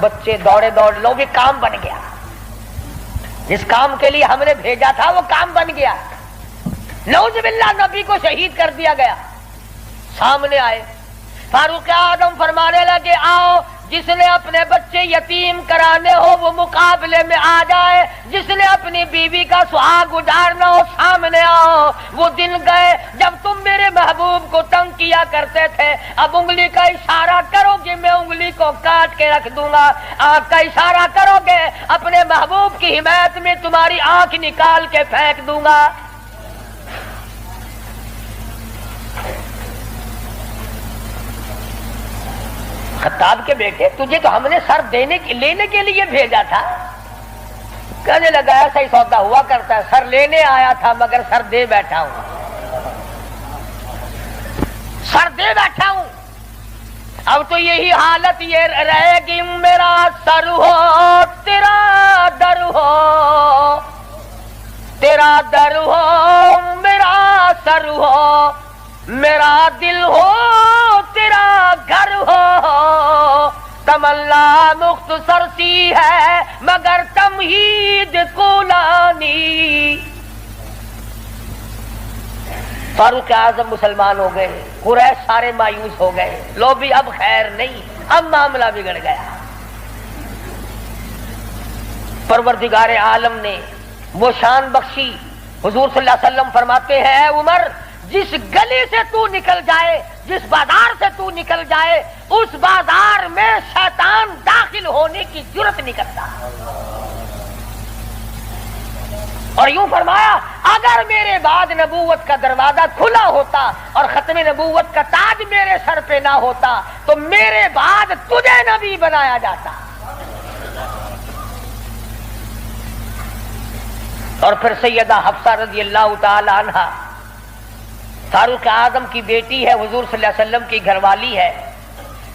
بچے دوڑے دوڑ لو بھی کام بن گیا، جس کام کے لیے ہم نے بھیجا تھا وہ کام بن گیا۔ نعوذ باللہ نبی کو شہید کر دیا گیا۔ سامنے آئے فاروق اعظم فرمانے لگے آؤ، جس نے اپنے بچے یتیم کرانے ہو وہ مقابلے میں آ جائے، جس نے اپنی بیوی کا سہاگ اجاڑنا ہو سامنے آؤ۔ وہ دن گئے جب تم میرے محبوب کو تنگ کیا کرتے تھے، اب انگلی کا اشارہ کرو گے میں انگلی کو کاٹ کے رکھ دوں گا، آنکھ کا اشارہ کرو گے اپنے محبوب کی حمایت میں تمہاری آنکھ نکال کے پھینک دوں گا۔ خطاب کے بیٹے تجھے تو ہم نے سر لینے کے لیے بھیجا تھا۔ کہنے لگا ایسا ہی سودا ہوا کرتا ہے، سر لینے آیا تھا مگر سر دے بیٹھا ہوں، سر دے بیٹھا ہوں۔ اب تو یہی حالت یہ رہے گی، میرا سر ہو تیرا در ہو، تیرا در ہو میرا سر ہو، میرا دل ہو تیرا گھر ہو، تمنا مختصر سی ہے مگر تمہید قولانی۔ فاروق اعظم مسلمان ہو گئے، قریش سارے مایوس ہو گئے، لو بھی اب خیر نہیں، اب معاملہ بگڑ گیا۔ پروردگار عالم نے وہ شان بخشی، حضور صلی اللہ علیہ وسلم فرماتے ہیں اے عمر، جس گلی سے تو نکل جائے، جس بازار سے تو نکل جائے، اس بازار میں شیطان داخل ہونے کی جرت نہیں کرتا۔ اور یوں فرمایا اگر میرے بعد نبوت کا دروازہ کھلا ہوتا اور ختم نبوت کا تاج میرے سر پہ نہ ہوتا تو میرے بعد تجھے نبی بنایا جاتا۔ اور پھر سیدہ حفصہ رضی اللہ تعالی عنہا فاروق اعظم کی بیٹی ہے، حضور صلی اللہ علیہ وسلم کی گھر والی ہے۔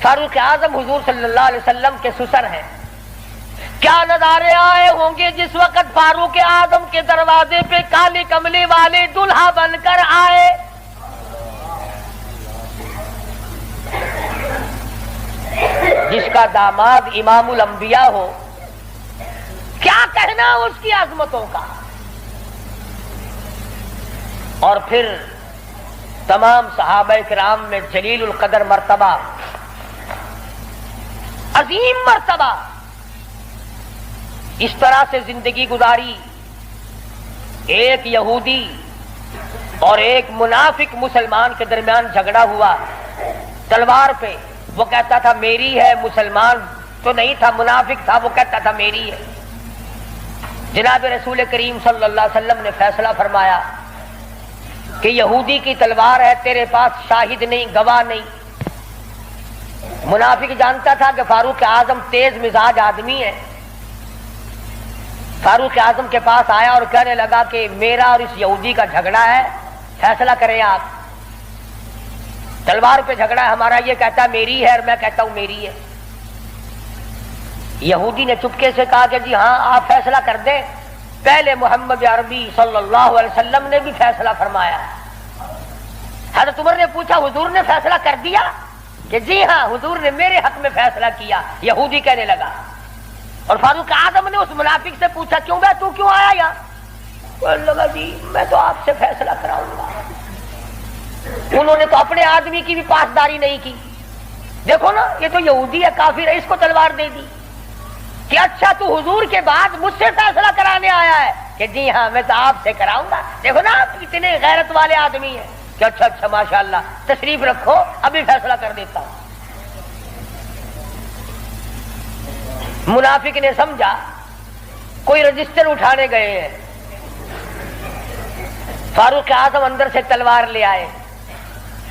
فاروق اعظم حضور صلی اللہ علیہ وسلم کے سسر ہیں۔ کیا نظارے آئے ہوں گے جس وقت فاروق اعظم کے دروازے پہ کالی کملی والے دلہا بن کر آئے۔ جس کا داماد امام الانبیاء ہو، کیا کہنا اس کی عظمتوں کا۔ اور پھر تمام صحابہ کرام میں جلیل القدر مرتبہ، عظیم مرتبہ، اس طرح سے زندگی گزاری۔ ایک یہودی اور ایک منافق مسلمان کے درمیان جھگڑا ہوا تلوار پہ، وہ کہتا تھا میری ہے، مسلمان تو نہیں تھا، منافق تھا، وہ کہتا تھا میری ہے۔ جناب رسول کریم صلی اللہ علیہ وسلم نے فیصلہ فرمایا کہ یہودی کی تلوار ہے، تیرے پاس شاہد نہیں، گواہ نہیں۔ منافق جانتا تھا کہ فاروق اعظم تیز مزاج آدمی ہے، فاروق اعظم کے پاس آیا اور کہنے لگا کہ میرا اور اس یہودی کا جھگڑا ہے، فیصلہ کریں آپ۔ تلوار پہ جھگڑا ہے ہمارا، یہ کہتا ہے میری ہے اور میں کہتا ہوں میری ہے۔ یہودی نے چپکے سے کہا کہ جی ہاں آپ فیصلہ کر دیں۔ پہلے محمد عربی صلی اللہ علیہ وسلم نے بھی فیصلہ فرمایا۔ حضرت عمر نے پوچھا حضور نے فیصلہ کر دیا؟ کہ جی ہاں حضور نے میرے حق میں فیصلہ کیا۔ یہودی کہنے لگا، اور فاروق اعظم نے اس منافق سے پوچھا کیوں بھائی تو کیوں آیا یہاں؟ کہنے لگا جی میں تو آپ سے فیصلہ کراؤں گا۔ انہوں نے تو اپنے آدمی کی بھی پاسداری نہیں کی۔ دیکھو نا یہ تو یہودی ہے، کافر ہے، اس کو تلوار دے دی کہ اچھا تو حضور کے بعد مجھ سے فیصلہ کرانے آیا ہے؟ کہ جی ہاں میں تو آپ سے کراؤں گا۔ دیکھو نا آپ اتنے غیرت والے آدمی ہیں کہ اچھا اچھا ماشاءاللہ تشریف رکھو ابھی فیصلہ کر دیتا ہوں۔ منافق نے سمجھا کوئی رجسٹر اٹھانے گئے ہیں۔ فاروق اعظم اندر سے تلوار لے آئے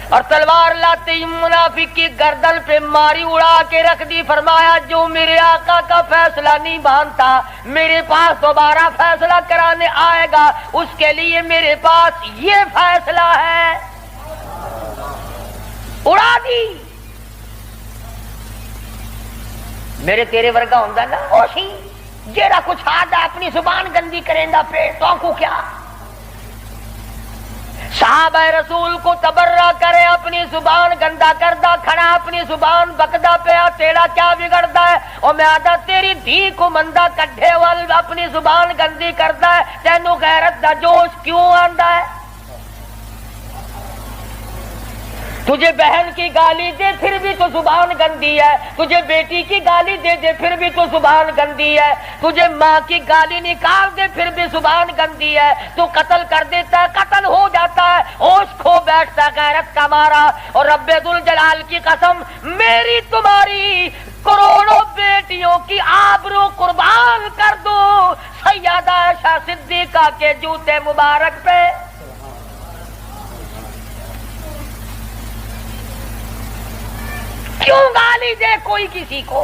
اور تلوار لاتے ہی منافق کی گردن پہ ماری، اڑا کے رکھ دی۔ فرمایا جو میرے آقا کا فیصلہ نہیں مانتا میرے پاس دوبارہ فیصلہ کرانے آئے گا، اس کے لیے میرے پاس یہ فیصلہ ہے۔ اڑا دی۔ میرے تیرے ورگا ہوندا نا اوشی جیڑا کچھ آدھا اپنی زبان گندی کریں دا پہ تو کو کیا۔ صحابہ رسول کو تبرہ کرے، اپنی زبان گندا کردہ کھڑا، اپنی زبان بکدا پیا، تیرا کیا بگڑتا ہے؟ اور میں آدھا تیری دھی کو مندہ کڈھے وال اپنی زبان گندی کرتا ہے، تینوں غیرت دا جوش کیوں آندا ہے؟ تجھے بہن کی گالی دے پھر بھی تو زبان گندی ہے، تجھے بیٹی کی گالی دے دے پھر بھی تو زبان گندی ہے، تجھے ماں کی گالی نکال دے پھر بھی زبان گندی ہے، تو قتل کر دیتا ہے، قتل ہو جاتا ہے، ہوش کھو بیٹھتا ہے غیرت کا مارا۔ اور رب ذوالجلال کی قسم، میری تمہاری کروڑوں بیٹیوں کی آبرو قربان کر دو سیدہ عائشہ صدیقہ کے جوتے مبارک پہ۔ کیوں گالی دے کوئی کسی کو؟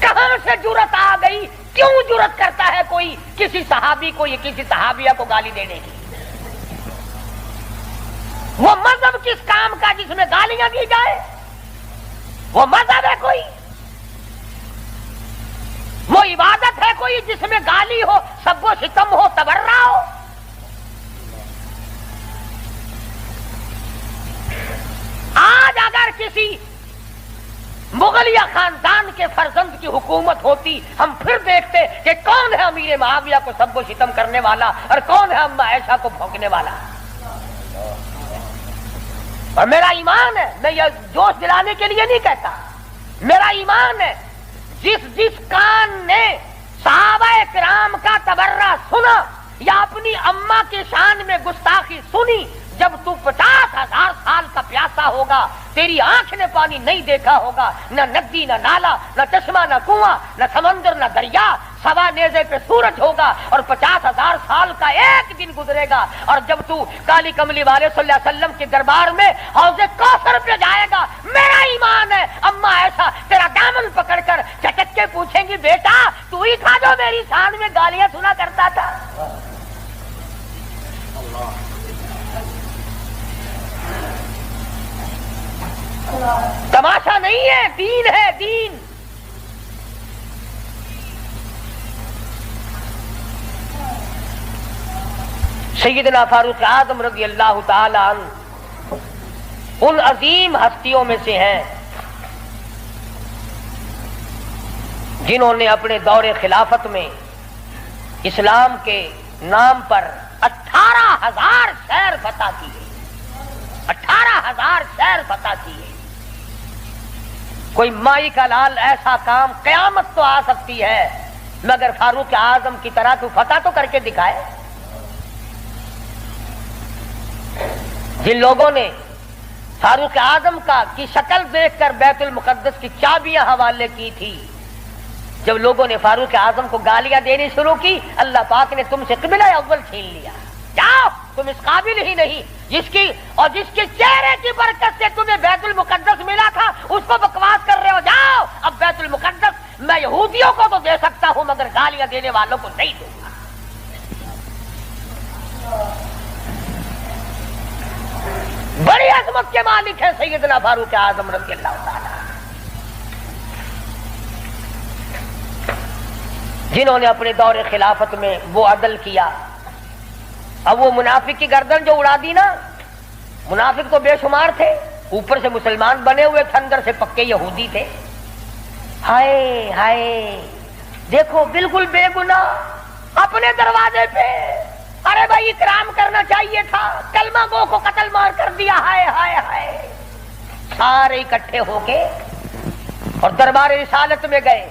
کہاں سے جرت آ گئی؟ کیوں جرت کرتا ہے کوئی کسی صحابی کو یا کسی صحابیہ کو گالی دینے کی؟ وہ مذہب کس کام کا جس میں گالیاں دی جائے؟ وہ مذہب ہے کوئی؟ وہ عبادت ہے کوئی جس میں گالی ہو، سب و ستم ہو، تبرہ ہو؟ آج اگر کسی مغلیہ خاندان کے فرزند کی حکومت ہوتی، ہم پھر دیکھتے کہ کون ہے امیر معاویہ کو سب و ستم کرنے والا اور کون ہے اما عائشہ کو بھونکنے والا۔ اور میرا ایمان ہے، میں یہ جوش دلانے کے لیے نہیں کہتا، میرا ایمان ہے جس کان نے صحابہ کرام کا تبرہ سنا یا اپنی اماں کی شان میں گستاخی سنی، جب تو 50,000 سال کا پیاسا ہوگا، تیری آنکھ نے پانی نہیں دیکھا ہوگا، نہ ندی نہ نالا نہ چشمہ نہ کنواں نہ سمندر نہ دریا، سوا نیزے پہ سورج ہوگا اور 50,000 سال کا ایک دن گزرے گا، اور جب تو کالی کملی والے صلی اللہ علیہ وسلم کے دربار میں حوض کوثر پہ جائے گا، میرا ایمان ہے اما ایسا تیرا دامن پکڑ کر چٹک کے پوچھیں گی، بیٹا تو ہی تھا جو میری شان میں گالیاں سنا کرتا تھا۔ تماشا نہیں ہے، دین ہے، دین۔ سیدنا فاروق اعظم رضی اللہ تعالی عنہ ان عظیم ہستیوں میں سے ہیں جنہوں نے اپنے دور خلافت میں اسلام کے نام پر 18,000 شہر فتح کیے، 18,000 شہر فتح کیے۔ کوئی مائی کا لال ایسا کام، قیامت تو آ سکتی ہے مگر فاروق اعظم کی طرح تو فتح تو کر کے دکھائے۔ جن لوگوں نے فاروق اعظم کی شکل دیکھ کر بیت المقدس کی چابیاں حوالے کی تھی، جب لوگوں نے فاروق اعظم کو گالیاں دینی شروع کی، اللہ پاک نے تم سے قبلہ اول چھین لیا، جاؤ تم اس قابل ہی نہیں، جس کے چہرے کی برکت سے تمہیں بیت المقدس ملا تھا اس کو بکواس کر رہے ہو، جاؤ اب بیت المقدس میں یہودیوں کو تو دے سکتا ہوں مگر گالیاں دینے والوں کو نہیں دوں گا۔ بڑی عظمت کے مالک ہیں سیدنا فاروق اعظم رضی اللہ تعالی، جنہوں نے اپنے دور خلافت میں وہ عدل کیا۔ اب وہ منافق کی گردن جو اڑا دی نا، منافق تو بے شمار تھے، اوپر سے مسلمان بنے ہوئے تھے، اندر سے پکے یہودی تھے۔ ہائے ہائے دیکھو، بالکل بے گناہ اپنے دروازے پہ، ارے بھائی اکرام کرنا چاہیے تھا، کلمہ گو کو قتل مار کر دیا، ہائے ہائے ہائے۔ سارے اکٹھے ہو کے اور دربار رسالت میں گئے،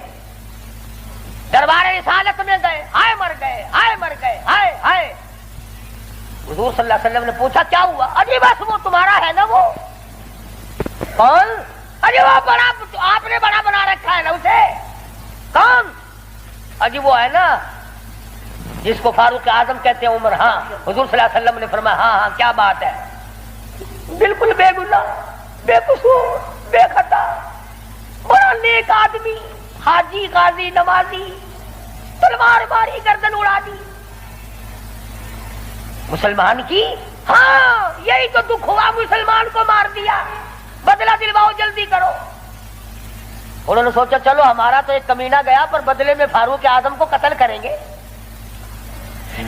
دربار رسالت میں گئے، ہائے مر گئے، ہائے مر گئے، ہائے ہائے۔ حضور صلی اللہ علیہ وسلم نے پوچھا کیا ہوا؟ اجی بس وہ تمہارا ہے نا، وہ کون؟ اجی وہ بڑا، آپ نے بڑا بنا رکھا ہے نا اسے، کون؟ اجی وہ ہے نا جس کو فاروق اعظم کہتے ہیں، عمر۔ ہاں حضور صلی اللہ علیہ وسلم نے فرمایا ہاں ہاں کیا بات ہے، بالکل بے گناہ، بے قصور، بے خطا، بڑا نیک آدمی، حاجی غازی نمازی، تلوار ماری گردن اڑا دی مسلمان کی۔ ہاں یہی تو دکھ ہوا، مسلمان کو مار دیا، بدلہ دلواؤ جلدی کرو۔ انہوں نے سوچا چلو ہمارا تو ایک کمینہ گیا، پر بدلے میں فاروق اعظم کو قتل کریں گے۔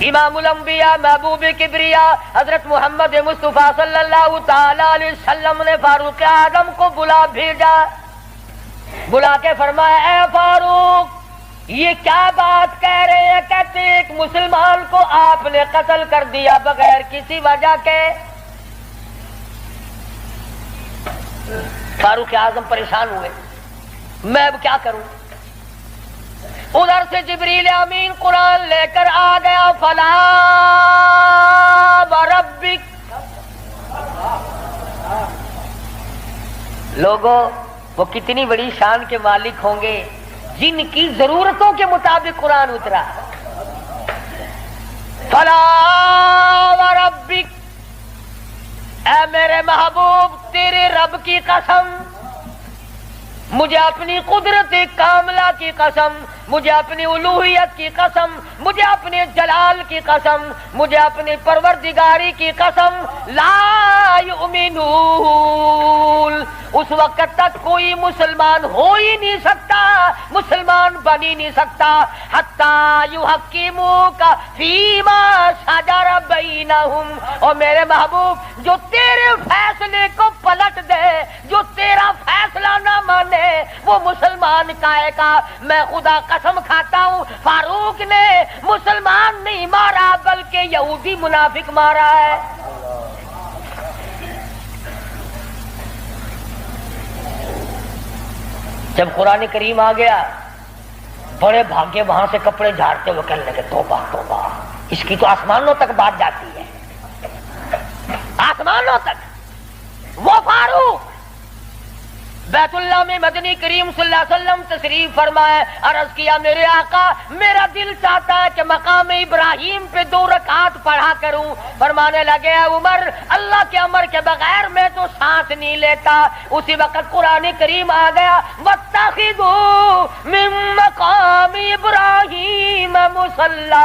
امام الانبیاء محبوب کبریا حضرت محمد مصطفیٰ صلی اللہ تعالی علیہ وسلم نے فاروق اعظم کو بلا بھیجا، بلا کے فرمایا اے فاروق یہ کیا بات کہہ رہے ہیں؟ کہتے ہیں ایک مسلمان کو آپ نے قتل کر دیا بغیر کسی وجہ کے۔ فاروق اعظم پریشان ہوئے، میں اب کیا کروں؟ ادھر سے جبریل امین قرآن لے کر آ گیا، فلا وربک۔ لوگوں وہ کتنی بڑی شان کے مالک ہوں گے جن کی ضرورتوں کے مطابق قرآن اترا۔ فلا وربک، اے میرے محبوب تیرے رب کی قسم، مجھے اپنی قدرت کاملہ کی قسم، مجھے اپنی الوہیت کی قسم، مجھے اپنے جلال کی قسم، مجھے اپنی پروردگاری کی قسم، لا یؤمنون، اس وقت تک کوئی مسلمان ہو ہی نہیں سکتا، مسلمان بن ہی نہیں سکتا، حتی یحکموک فیما شجر بینہم، اور میرے محبوب جو تیرے فیصلے کو پلٹ دے، جو تیرا فیصلہ نہ مانے وہ مسلمان کہے گا۔ میں خدا قسم کھاتا ہوں فاروق نے مسلمان نہیں مارا بلکہ یہودی منافق مارا ہے۔ جب قرآن کریم آ گیا بڑے بھاگے وہاں سے کپڑے جھاڑتے ہوئے کہنے لگے توبہ توبہ، اس کی تو آسمانوں تک بات جاتی ہے، آسمانوں تک۔ وہ فاروق بیت اللہ میں مدنی کریم صلی اللہ علیہ وسلم تشریف فرمائے، عرض کیا میرے آقا میرا دل چاہتا ہے کہ مقام ابراہیم پہ 2 رکعات پڑھا کروں۔ فرمانے لگے عمر اللہ کے امر کے بغیر میں تو سانس نہیں لیتا۔ اسی وقت قرآن کریم آ گیا، واتخذوا من مقام ابراہیم مصلی۔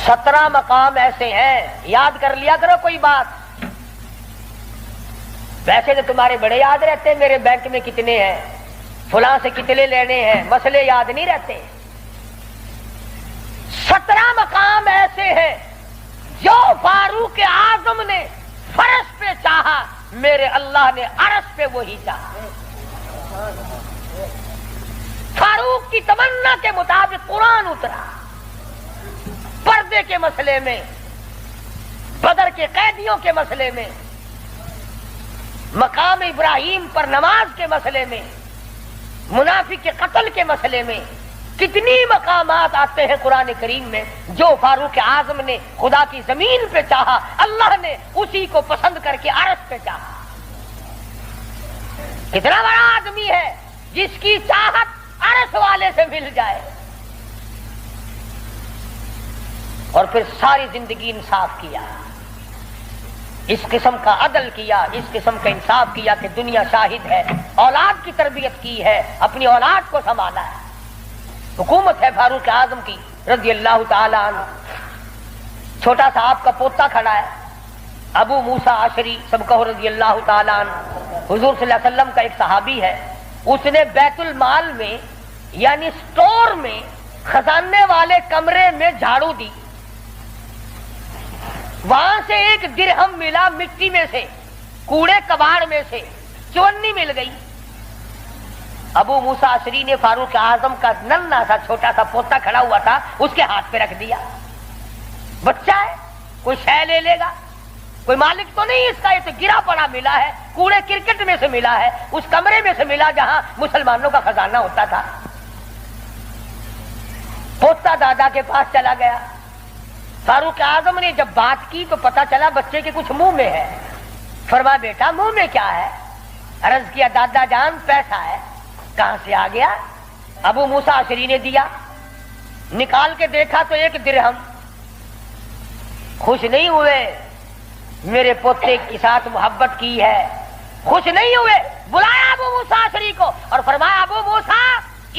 17 مقام ایسے ہیں، یاد کر لیا کرو کوئی بات۔ ویسے تو تمہارے بڑے یاد رہتے ہیں میرے بینک میں کتنے ہیں، فلاں سے کتنے لینے ہیں، مسئلے یاد نہیں رہتے۔ 17 مقام ایسے ہیں جو فاروق اعظم نے فرش پہ چاہا، میرے اللہ نے عرش پہ وہی چاہا۔ فاروق کی تمنا کے مطابق قرآن اترا، پردے کے مسئلے میں، بدر کے قیدیوں کے مسئلے میں، مقام ابراہیم پر نماز کے مسئلے میں، منافق کے قتل کے مسئلے میں، کتنی مقامات آتے ہیں قرآن کریم میں جو فاروق اعظم نے خدا کی زمین پہ چاہا، اللہ نے اسی کو پسند کر کے عرش پہ چاہا۔ کتنا بڑا آدمی ہے جس کی چاہت عرش والے سے مل جائے، اور پھر ساری زندگی انصاف کیا، اس قسم کا عدل کیا، اس قسم کا انصاف کیا کہ دنیا شاہد ہے، اولاد کی تربیت کی ہے، اپنی اولاد کو سنبھالا ہے۔ حکومت ہے فاروق اعظم کی رضی اللہ تعالی عنہ۔ چھوٹا سا آپ کا پوتا کھڑا ہے ابو موسیٰ اشعری سب کہو رضی اللہ تعالی عنہ، حضور صلی اللہ علیہ وسلم کا ایک صحابی ہے، اس نے بیت المال میں یعنی سٹور میں خزانے والے کمرے میں جھاڑو دی، وہاں سے 1 درہم ملا مٹی میں سے، کوڑے کباڑ میں سے چونی مل گئی۔ ابو موسیٰ اشعری نے فاروق اعظم کا ننھا سا چھوٹا سا پوتا کھڑا ہوا تھا اس کے ہاتھ پہ رکھ دیا، بچہ ہے کوئی شے لے لے گا، کوئی مالک تو نہیں اس کا، یہ تو گرا پڑا ملا ہے، کوڑے کرکٹ میں سے ملا ہے، اس کمرے میں سے ملا جہاں مسلمانوں کا خزانہ ہوتا تھا۔ پوتا دادا کے پاس چلا گیا، فاروق اعظم نے جب بات کی تو پتا چلا بچے کے کچھ منہ میں ہے۔ فرمایا بیٹا منہ میں کیا ہے؟ عرض کیا دادا جان پیسہ ہے۔ کہاں سے آ گیا؟ ابو موسیٰ اشعری نے دیا، نکال کے دیکھا تو 1 درہم۔ خوش نہیں ہوئے، میرے پوتے کے ساتھ محبت کی ہے، خوش نہیں ہوئے، بلایا ابو موسیٰ اشعری کو اور فرمایا ابو موسیٰ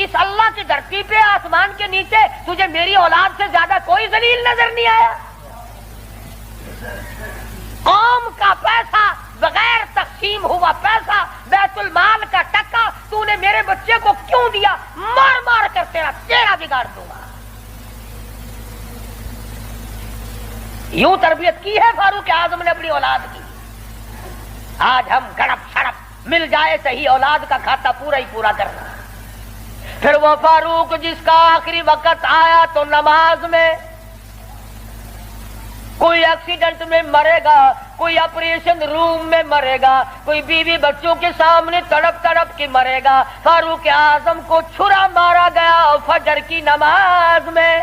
اس اللہ کی دھرتی پہ آسمان کے نیچے تجھے میری اولاد سے زیادہ کوئی ذلیل نظر نہیں آیا؟ قوم کا پیسہ بغیر تقسیم ہوا پیسہ، بیت المال کا ٹکا تو نے میرے بچے کو کیوں دیا؟ مار مار کر تیرا یوں تربیت کی ہے فاروق اعظم نے اپنی اولاد کی. آج ہم گڑپ شڑپ مل جائے صحیح اولاد کا کھاتا پورا ہی پورا کرنا. پھر وہ فاروق جس کا آخری وقت آیا تو نماز میں کوئی ایکسیڈنٹ میں مرے گا, کوئی آپریشن روم میں مرے گا, کوئی بیوی بچوں کے سامنے تڑپ تڑپ کے مرے گا. فاروق اعظم کو چھرا مارا گیا فجر کی نماز میں,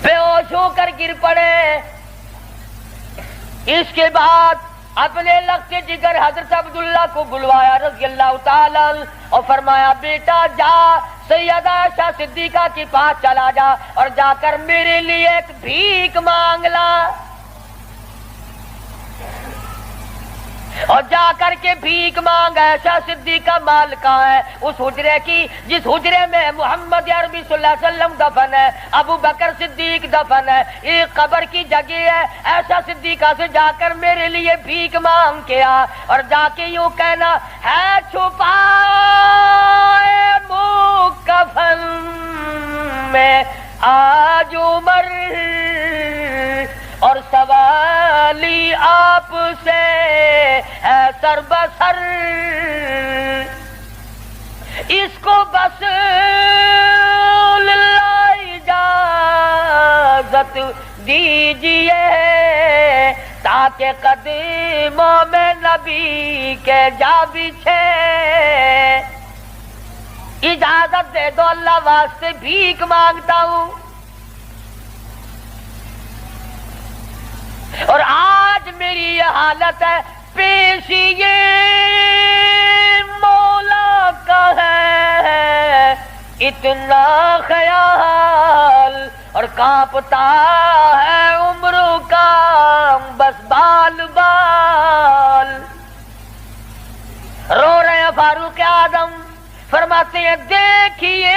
بے ہوش ہو کر گر پڑے. اس کے بعد اپنے لخت جگر حضرت عبداللہ کو بلوایا رضی اللہ تعالیٰ اور فرمایا بیٹا جا سیدہ عائشہ صدیقہ کے پاس چلا جا اور جا کر میرے لیے ایک بھیک مانگ لا, اور جا کر کے بھیک مانگ. عائشہ صدیقہ مال کہاں ہے؟ اس حجرے کی جس حجرے میں محمد عربی صلی اللہ علیہ وسلم دفن ہے, ابو بکر صدیق دفن ہے, ایک قبر کی جگہ ہے. عائشہ صدیقہ سے جا کر میرے لیے بھیک مانگ کے آ, اور جا کے یوں کہنا ہے چھپائے منہ کفن میں آج عمر, اور سوالی آپ سے ہے سر بسر, اس کو بس للہ اجازت دیجئے تاکہ قدموں میں نبی کے جا بچھے. اجازت دے دو اللہ واسطے بھیک مانگتا ہوں. اور آج میری یہ حالت ہے, پیش یہ مولا کا ہے اتنا خیال, اور کانپتا ہے عمروں کا بس بال بال. رو رہے ہیں فاروق اعظم, فرماتے ہیں دیکھیے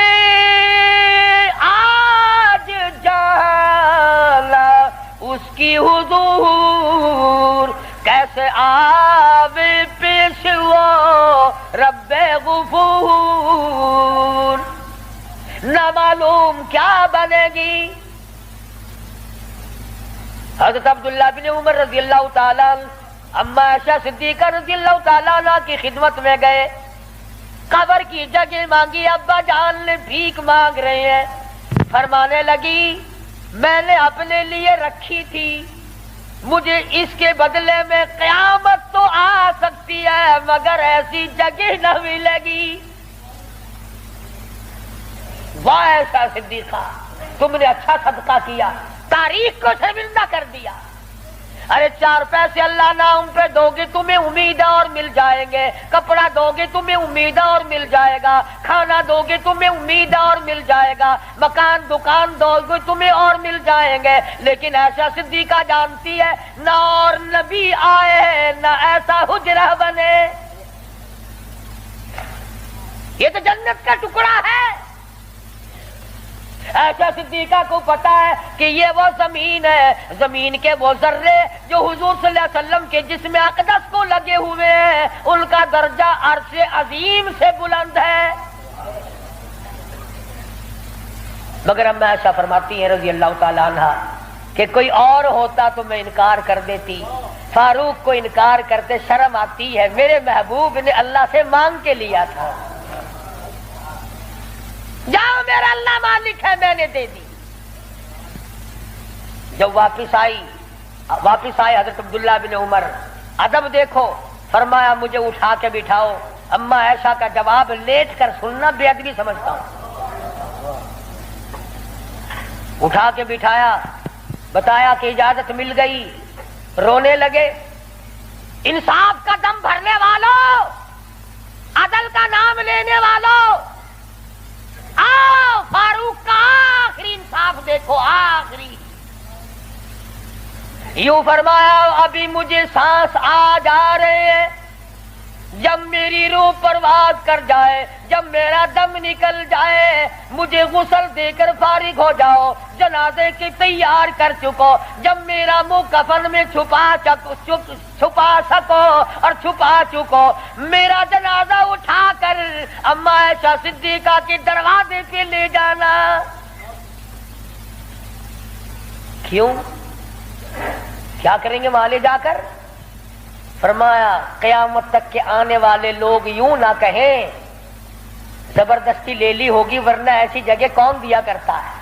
آج جانا اس کی حضور کیسے آوے پیش وہ رب غفور, نہ معلوم کیا بنے گی. حضرت عبداللہ بن عمر رضی اللہ تعالیٰ اما عائشہ صدیقہ رضی اللہ تعالیٰ عنہ کی خدمت میں گئے, قبر کی جگہ مانگی. ابا جان نے بھیک مانگ رہے ہیں. فرمانے لگی میں نے اپنے لیے رکھی تھی, مجھے اس کے بدلے میں قیامت تو آ سکتی ہے مگر ایسی جگہ نہ ملے گی. واہ عائشہ صدیقہ, تم نے اچھا صدقہ کیا, تاریخ کو شرمندہ کر دیا. ارے 4 پیسے اللہ نام پہ دو گے تمہیں امید اور مل جائیں گے, کپڑا دو گے تمہیں امید اور مل جائے گا, کھانا دو گے تمہیں امید اور مل جائے گا, مکان دکان دو گے تمہیں اور مل جائیں گے. لیکن عائشہ صدیقہ جانتی ہے نہ اور نبی آئے نہ ایسا حجرہ بنے. یہ تو جنت کا ٹکڑا ہے. عائشہ صدیقہ کو پتا ہے کہ یہ وہ زمین ہے, زمین کے وہ ذرے جو حضور صلی اللہ علیہ وسلم کے جسم اقدس کو لگے ہوئے ہیں, ان کا درجہ عرش عظیم سے بلند ہے. مگر اب عائشہ فرماتی ہے رضی اللہ تعالی عنہ کہ کوئی اور ہوتا تو میں انکار کر دیتی, فاروق کو انکار کرتے شرم آتی ہے, میرے محبوب نے اللہ سے مانگ کے لیا تھا. جاؤ میرا اللہ مالک ہے میں نے دے دی. جب واپس آئے حضرت عبداللہ بن عمر, ادب دیکھو, فرمایا مجھے اٹھا کے بٹھاؤ. اما عائشہ کا جواب لیٹ کر سننا بے ادبی سمجھتا ہوں. اٹھا کے بٹھایا, بتایا کہ اجازت مل گئی. رونے لگے. انصاف کا دم بھرنے والوں, عدل کا نام لینے والوں, آؤ فاروق کا آخری انصاف دیکھو. آخری یوں فرمایا ابھی مجھے سانس آ جا رہے ہیں, جب میری روح پرواز کر جائے, جب میرا دم نکل جائے, مجھے غسل دے کر فارغ ہو جاؤ. جنازے کی تیار کر چکو, جب میرا منہ کفن میں چھپا سکو اور چھپا چکو, میرا جنازہ اٹھا کر اما عائشہ صدیقہ کے دروازے پہ لے جانا. کیوں؟ کیا کریں گے وہاں لے جا کر؟ فرمایا قیامت تک کے آنے والے لوگ یوں نہ کہیں زبردستی لے لی ہوگی، ورنہ ایسی جگہ کون دیا کرتا ہے۔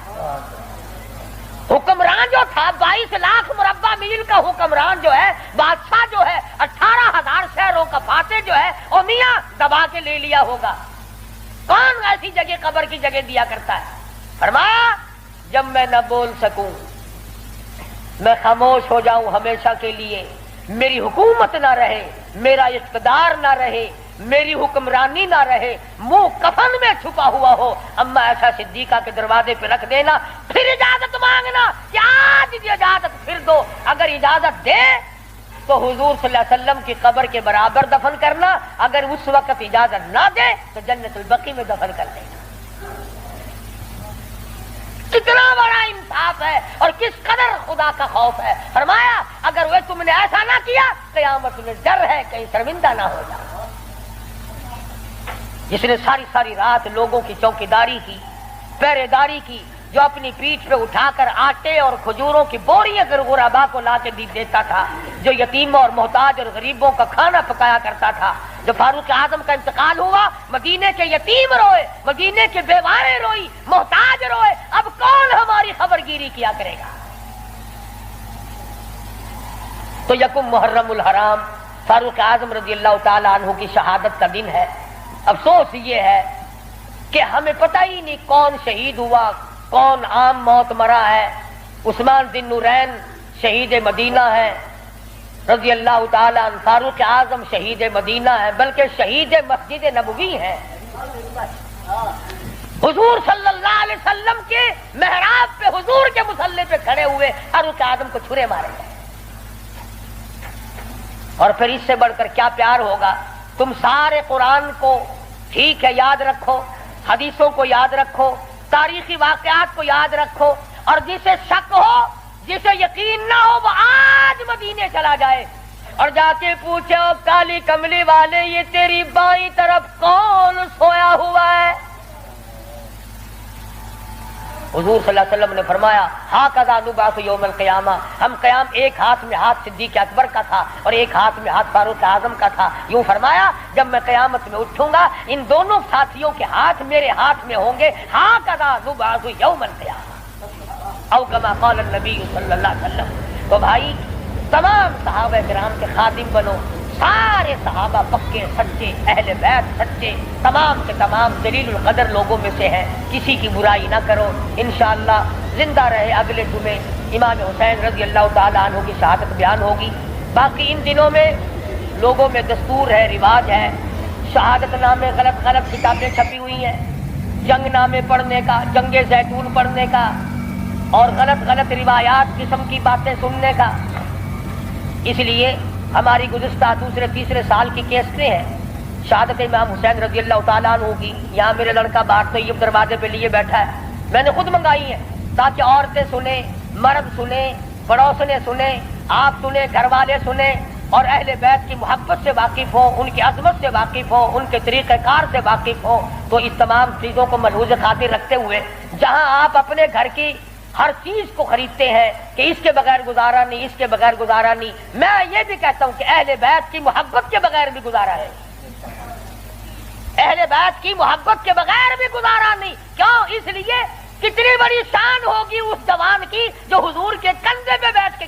حکمران جو تھا 22 لاکھ مربع میل کا حکمران جو ہے، بادشاہ جو ہے 18,000 شہروں کا فاتح جو ہے، او میاں دبا کے لے لیا ہوگا، کون ایسی جگہ قبر کی جگہ دیا کرتا ہے؟ فرمایا جب میں نہ بول سکوں، میں خاموش ہو جاؤں ہمیشہ کے لیے، میری حکومت نہ رہے، میرا اقتدار نہ رہے، میری حکمرانی نہ رہے، منہ کفن میں چھپا ہوا ہو، اما ایسا صدیقہ کے دروازے پہ رکھ دینا، پھر اجازت مانگنا کہ آج اجازت پھر دو، اگر اجازت دے تو حضور صلی اللہ علیہ وسلم کی قبر کے برابر دفن کرنا، اگر اس وقت اجازت نہ دے تو جنت البقیع میں دفن کر دینا۔ کتنا بڑا انصاف ہے اور کس قدر خدا کا خوف ہے۔ فرمایا اگر وہ تم نے ایسا نہ کیا قیامت میں ڈر ہے کہیں شرمندہ نہ ہو جاؤ۔ جس نے ساری ساری رات لوگوں کی چوکیداری کی، پہرے داری کی، جو اپنی پیٹھ پہ اٹھا کر آٹے اور کھجوروں کی بوریاں غربا کو لا کے دیتا تھا، جو یتیموں اور محتاج اور غریبوں کا کھانا پکایا کرتا تھا، جو فاروق اعظم کا انتقال ہوا مدینے کے یتیم روئے، مدینے کے بیواریں روئی، محتاج روئے، اب کون ہماری خبر گیری کیا کرے گا؟ تو یکم محرم الحرام فاروق اعظم رضی اللہ تعالی عنہ کی شہادت کا دن ہے۔ افسوس یہ ہے کہ ہمیں پتہ ہی نہیں کون شہید ہوا، کون عام موت مرا ہے۔ عثمان ذی النورین شہید مدینہ ہے رضی اللہ تعالی عنہ، فاروق اعظم شہید مدینہ ہے، بلکہ شہید مسجد نبوی ہے۔ حضور صلی اللہ علیہ وسلم کے محراب پہ، حضور کے مصلی پہ کھڑے ہوئے فاروق اعظم کو چھرے مارے گئے۔ اور پھر اس سے بڑھ کر کیا پیار ہوگا؟ تم سارے قرآن کو ٹھیک ہے یاد رکھو، حدیثوں کو یاد رکھو، تاریخی واقعات کو یاد رکھو، اور جسے شک ہو، جسے یقین نہ ہو، وہ آج مدینے چلا جائے اور جا کے پوچھے او کالی کملی والے یہ تیری بائیں طرف کون سویا ہوا ہے؟ حضور صلی اللہ علیہ وسلم نے فرمایا ہاکذا نبعث یوم القیامہ، ہم قیام ایک ہاتھ میں ہاتھ صدیق اکبر کا تھا اور ایک ہاتھ میں ہاتھ فاروق اعظم کا تھا۔ یوں فرمایا جب میں قیامت میں اٹھوں گا ان دونوں ساتھیوں کے ہاتھ میرے ہاتھ میں ہوں گے، ہاکذا نبعث یوم القیامہ او کما قال النبی صلی اللہ علیہ وسلم۔ تو بھائی تمام صحابہ کرام کے خادم بنو، سارے صحابہ پکے سچے، اہل بیت سچے، تمام کے تمام جلیل القدر لوگوں میں سے ہیں، کسی کی برائی نہ کرو۔ انشاءاللہ زندہ رہے اگلے جمعے امام حسین رضی اللہ تعالی عنہ کی شہادت بیان ہوگی۔ باقی ان دنوں میں لوگوں میں دستور ہے، رواج ہے، شہادت نامے غلط غلط کتابیں چھپی ہوئی ہیں، جنگ نامے پڑھنے کا، جنگ زیتون پڑھنے کا، اور غلط غلط روایات قسم کی باتیں سننے کا۔ اس لیے ہماری گزشتہ دوسرے تیسرے سال کی کیسٹیں ہیں شہادت امام حسین رضی اللہ تعالیٰ عنہ کی، یہاں میرے لڑکا بات طیب دروازے پہ لیے بیٹھا ہے، میں نے خود منگائی ہیں تاکہ عورتیں سنیں، مرد سنیں، پڑوسنے سنیں، آپ سنیں، گھر والے سنیں، اور اہل بیت کی محبت سے واقف ہوں، ان کی عظمت سے واقف ہوں، ان کے طریقہ کار سے واقف ہوں۔ تو اس تمام چیزوں کو ملحوظ خاطر رکھتے ہوئے جہاں آپ اپنے گھر کی ہر چیز کو خریدتے ہیں کہ اس کے بغیر گزارا نہیں، اس کے بغیر گزارا نہیں، میں یہ بھی کہتا ہوں کہ اہل بیت کی محبت کے بغیر بھی گزارا ہے، اہل بیت کی محبت کے بغیر بھی گزارا نہیں۔ کیوں؟ اس لیے کتنی بڑی شان ہوگی اس جوان کی جو حضور کے کندھے پہ بیٹھ کے